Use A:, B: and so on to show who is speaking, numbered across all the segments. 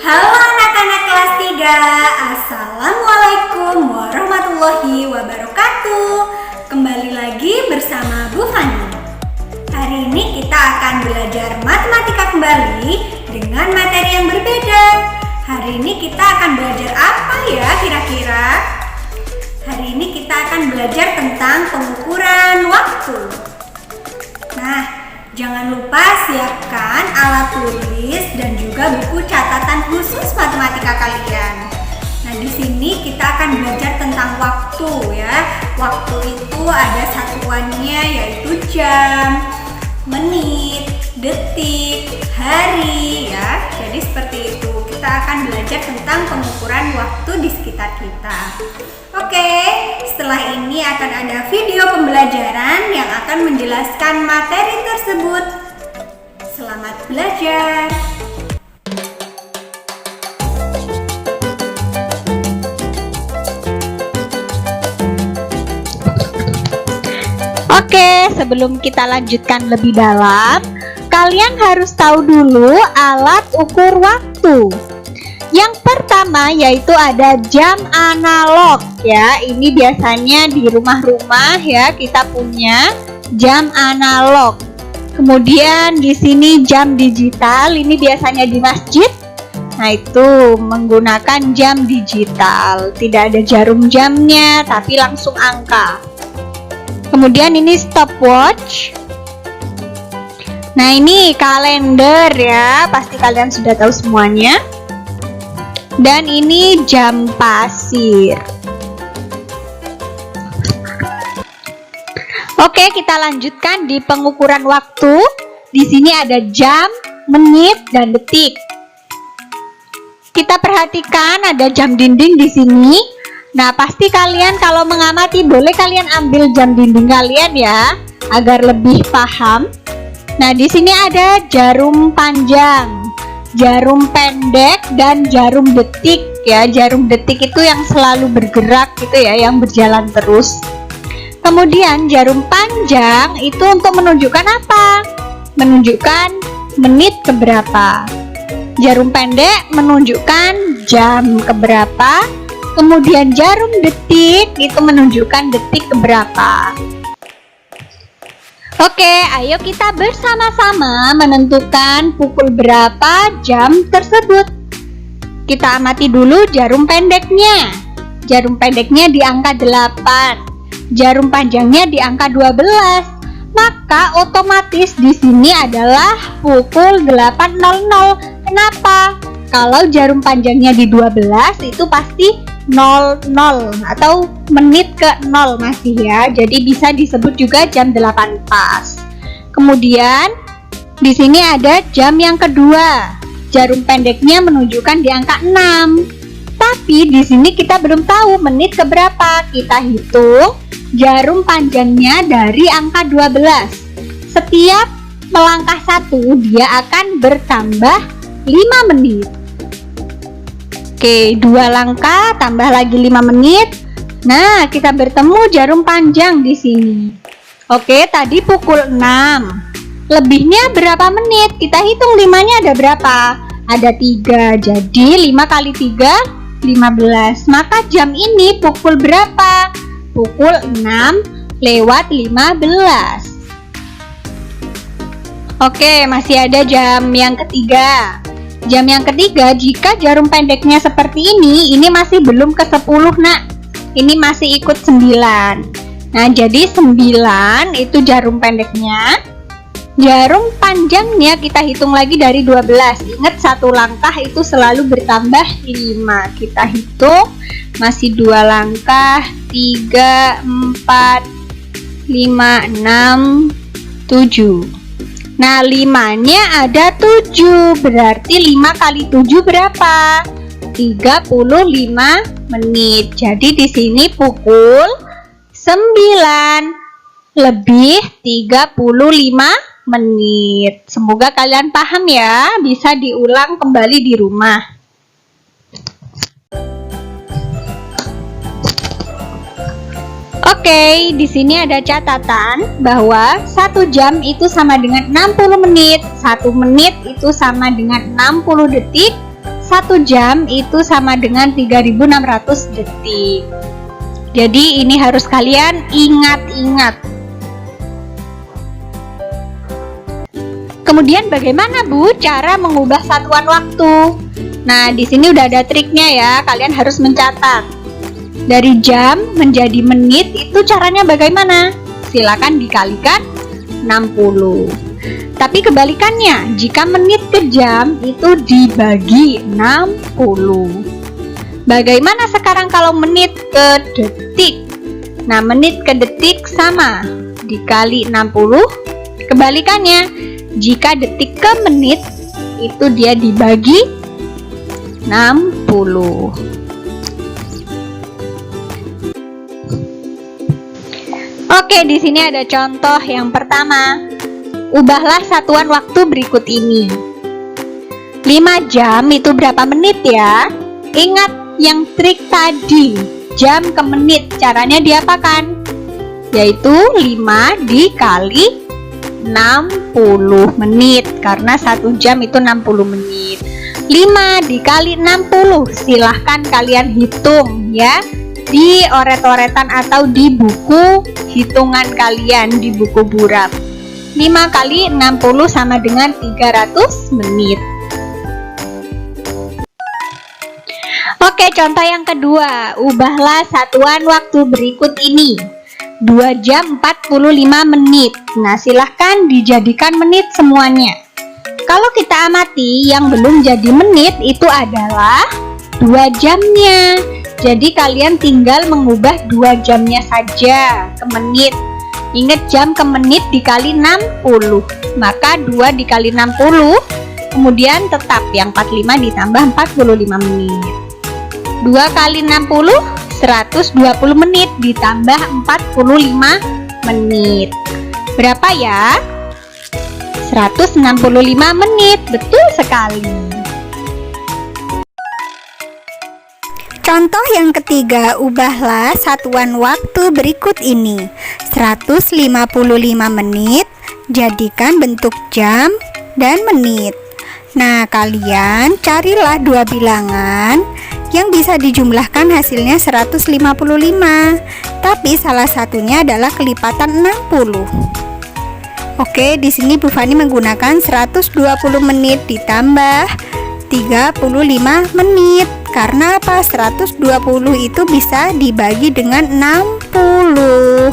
A: Halo anak-anak kelas 3, Assalamualaikum warahmatullahi wabarakatuh. Kembali lagi bersama Bu Fani. Hari ini kita akan belajar matematika kembali dengan materi yang berbeda. Hari ini kita akan belajar apa ya kira-kira? Hari ini kita akan belajar tentang pengukuran waktu. Nah, jangan lupa siapkan alat tulis dan juga buku catatan khusus matematika kalian. Nah, di sini kita akan belajar tentang waktu ya. Waktu itu ada satuannya yaitu jam, menit, detik, hari ya. Jadi seperti itu. Kita akan belajar tentang pengukuran waktu di sekitar kita. Oke, setelah ini akan ada video pembelajaran yang akan menjelaskan materi tersebut. Selamat belajar.
B: Oke, sebelum kita lanjutkan lebih dalam, kalian harus tahu dulu alat ukur waktu. Yang pertama yaitu ada jam analog ya. Ini biasanya di rumah-rumah ya kita punya jam analog. Kemudian di sini jam digital, ini biasanya di masjid. Nah, itu menggunakan jam digital. Tidak ada jarum jamnya tapi langsung angka. Kemudian ini stopwatch. Nah, ini kalender ya. Pasti kalian sudah tahu semuanya. Dan ini jam pasir. Oke, kita lanjutkan di pengukuran waktu. Di sini ada jam, menit, dan detik. Kita perhatikan ada jam dinding di sini. Nah, pasti kalian kalau mengamati boleh kalian ambil jam dinding kalian ya, agar lebih paham. Nah, di sini ada jarum panjang, jarum pendek, dan jarum detik ya. Jarum detik itu yang selalu bergerak gitu ya, yang berjalan terus. Kemudian jarum panjang itu untuk menunjukkan apa? Menunjukkan menit keberapa. Jarum pendek menunjukkan jam keberapa. Kemudian jarum detik itu menunjukkan detik keberapa. Oke, ayo kita bersama-sama menentukan pukul berapa jam tersebut. Kita amati dulu jarum pendeknya. Jarum pendeknya di angka 8, jarum panjangnya di angka 12. Maka otomatis di sini adalah pukul 8.00. Kenapa? Kalau jarum panjangnya di 12 itu pasti 00 atau menit ke 0 masih ya. Jadi bisa disebut juga jam 8 pas. Kemudian di sini ada jam yang kedua. Jarum pendeknya menunjukkan di angka 6. Tapi di sini kita belum tahu menit ke berapa. Kita hitung jarum panjangnya dari angka 12. Setiap melangkah satu dia akan bertambah 5 menit. Oke, 2 langkah tambah lagi 5 menit. Nah, kita bertemu jarum panjang di sini. Oke, tadi pukul 6. Lebihnya berapa menit? Kita hitung 5-nya ada berapa? Ada 3. Jadi 5 kali 3 15. Maka jam ini pukul berapa? Pukul 6:15. Oke, masih ada jam yang ketiga. Jam yang ketiga, jika jarum pendeknya seperti ini masih belum ke 10 nak. Ini masih ikut 9. Nah, jadi 9 itu jarum pendeknya. Jarum panjangnya kita hitung lagi dari 12. Ingat, satu langkah itu selalu bertambah 5. Kita hitung, masih 2 langkah, 3, 4, 5, 6, 7. Nah, 5-nya ada 7, berarti 5 kali 7 berapa? 35 menit. Jadi di sini pukul 9:35 menit. Semoga kalian paham ya, bisa diulang kembali di rumah. Oke, di sini ada catatan bahwa 1 jam itu sama dengan 60 menit, 1 menit itu sama dengan 60 detik, 1 jam itu sama dengan 3600 detik. Jadi ini harus kalian ingat-ingat. Kemudian bagaimana Bu cara mengubah satuan waktu? Nah, di sini udah ada triknya ya. Kalian harus mencatat. Dari jam menjadi menit itu caranya bagaimana? Silakan dikalikan 60. Tapi kebalikannya, jika menit ke jam itu dibagi 60. Bagaimana sekarang kalau menit ke detik? Nah, menit ke detik sama dikali 60. Kebalikannya, jika detik ke menit itu dia dibagi 60. Oke, di sini ada contoh yang pertama. Ubahlah satuan waktu berikut ini. 5 jam itu berapa menit ya? Ingat yang trik tadi, jam ke menit. Caranya diapakan? Yaitu 5 dikali 60 menit. Karena 1 jam itu 60 menit. 5 dikali 60. Silahkan kalian hitung ya, di oret-oretan atau di buku hitungan kalian, di buku buram. 5 kali 60 sama dengan 300 menit. Oke, contoh yang kedua. Ubahlah satuan waktu berikut ini. 2 jam 45 menit. Nah, silahkan dijadikan menit semuanya. Kalau kita amati, yang belum jadi menit itu adalah 2 jamnya. Jadi kalian tinggal mengubah 2 jamnya saja ke menit. Ingat, jam ke menit dikali 60. Maka 2 dikali 60. Kemudian tetap yang 45 ditambah 45 menit. 2 kali 60, 120 menit ditambah 45 menit. Berapa ya? 165 menit. Betul sekali.
A: Contoh yang ketiga, ubahlah satuan waktu berikut ini. 155 menit, jadikan bentuk jam dan menit. Nah, kalian carilah dua bilangan yang bisa dijumlahkan, hasilnya 155. Tapi salah satunya adalah kelipatan 60. Oke, di sini Bu Fani menggunakan 120 menit ditambah 35 menit. Karena apa? 120 itu bisa dibagi dengan 60.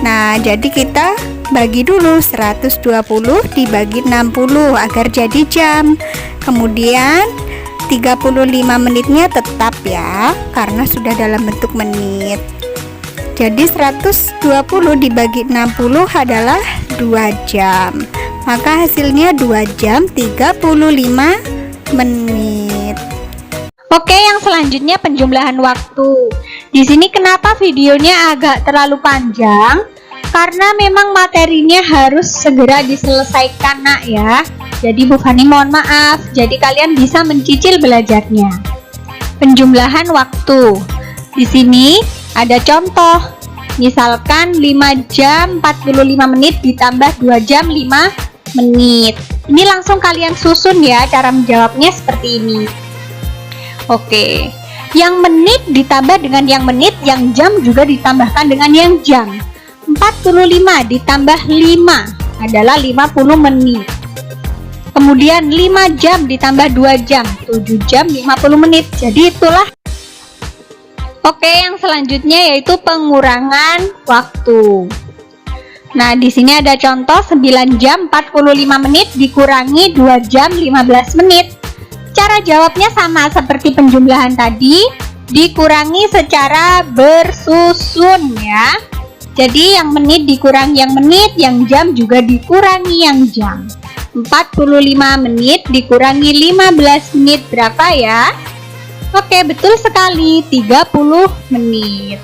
A: Nah, jadi kita bagi dulu 120 dibagi 60 agar jadi jam. Kemudian 35 menitnya tetap ya, karena sudah dalam bentuk menit. Jadi 120 dibagi 60 adalah 2 jam. Maka hasilnya 2 jam 35 menit.
B: Oke, yang selanjutnya penjumlahan waktu. Di sini kenapa videonya agak terlalu panjang? Karena memang materinya harus segera diselesaikan, Nak ya. Jadi Bu Fani mohon maaf. Jadi kalian bisa mencicil belajarnya. Penjumlahan waktu. Di sini ada contoh. Misalkan 5 jam 45 menit ditambah 2 jam 5 menit. Ini langsung kalian susun ya, cara menjawabnya seperti ini. Oke, yang menit ditambah dengan yang menit, yang jam juga ditambahkan dengan yang jam. 45 ditambah 5 adalah 50 menit. Kemudian 5 jam ditambah 2 jam, 7 jam 50 menit. Jadi itulah. Oke, yang selanjutnya yaitu pengurangan waktu. Nah, di sini ada contoh 9 jam 45 menit dikurangi 2 jam 15 menit. Cara jawabnya sama seperti penjumlahan tadi, dikurangi secara bersusun ya. Jadi yang menit dikurangi yang menit, yang jam juga dikurangi yang jam. 45 menit dikurangi 15 menit berapa ya? Oke, betul sekali, 30 menit.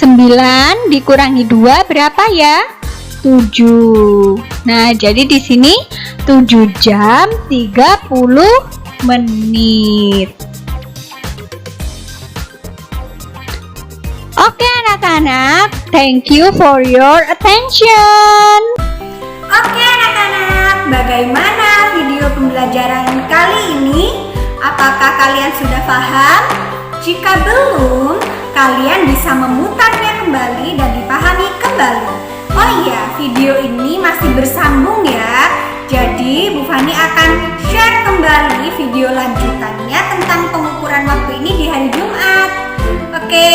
B: 9 dikurangi 2 berapa ya? 7. Nah, jadi di sini 7 jam 30 menit. Oke anak-anak, thank you for your attention.
A: Oke anak-anak, bagaimana video pembelajaran kali ini? Apakah kalian sudah paham? Jika belum, kalian bisa memutarnya kembali dan dipahami kembali. Oh iya, video ini masih bersambung ya. Jadi Bu Fani akan share kembali video lanjutannya tentang pengukuran waktu ini di hari Jumat. Oke,